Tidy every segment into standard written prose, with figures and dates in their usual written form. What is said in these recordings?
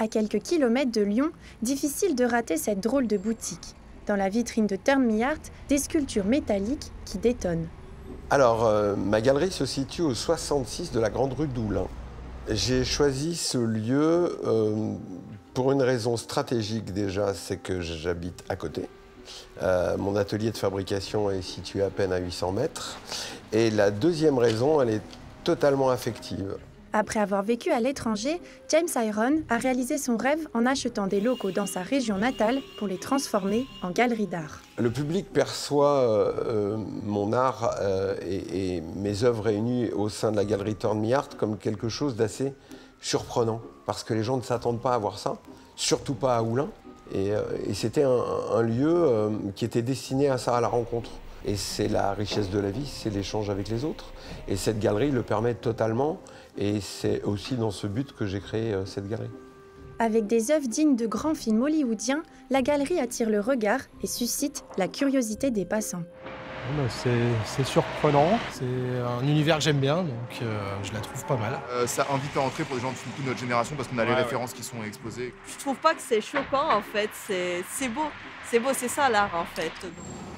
À quelques kilomètres de Lyon, difficile de rater cette drôle de boutique. Dans la vitrine de Turnmilart, des sculptures métalliques qui détonnent. Alors, ma galerie se situe au 66 de la Grande Rue d'Oulin. J'ai choisi ce lieu pour une raison stratégique déjà, c'est que j'habite à côté. Mon atelier de fabrication est situé à peine à 800 mètres. Et la deuxième raison, elle est totalement affective. Après avoir vécu à l'étranger, James Iron a réalisé son rêve en achetant des locaux dans sa région natale pour les transformer en galerie d'art. Le public perçoit mon art et mes œuvres réunies au sein de la galerie Turnmilart comme quelque chose d'assez surprenant, parce que les gens ne s'attendent pas à voir ça, surtout pas à Oulin. Et c'était un lieu qui était destiné à ça, à la rencontre. Et c'est la richesse de la vie, c'est l'échange avec les autres. Et cette galerie le permet totalement. Et c'est aussi dans ce but que j'ai créé cette galerie. Avec des œuvres dignes de grands films hollywoodiens, la galerie attire le regard et suscite la curiosité des passants. C'est surprenant, c'est un univers que j'aime bien, donc je la trouve pas mal. Ça invite à entrer pour des gens de notre génération parce qu'on a les références qui sont exposées. Je trouve pas que c'est choquant en fait, c'est beau. C'est beau, c'est ça l'art en fait.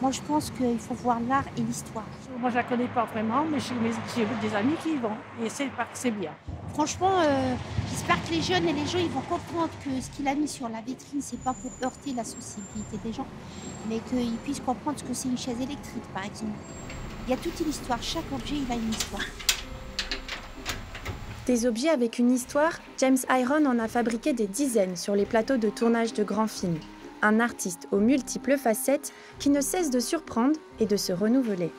Moi je pense qu'il faut voir l'art et l'histoire. Moi je la connais pas vraiment, mais j'ai des amis qui y vont et c'est bien. Franchement, j'espère que les jeunes et les gens ils vont comprendre que ce qu'il a mis sur la vitrine, c'est pas pour heurter la sensibilité des gens, mais qu'ils puissent comprendre ce que c'est une chaise électrique par exemple. Il y a toute une histoire, chaque objet il a une histoire. Des objets avec une histoire, James Iron en a fabriqué des dizaines sur les plateaux de tournage de grands films. Un artiste aux multiples facettes qui ne cesse de surprendre et de se renouveler.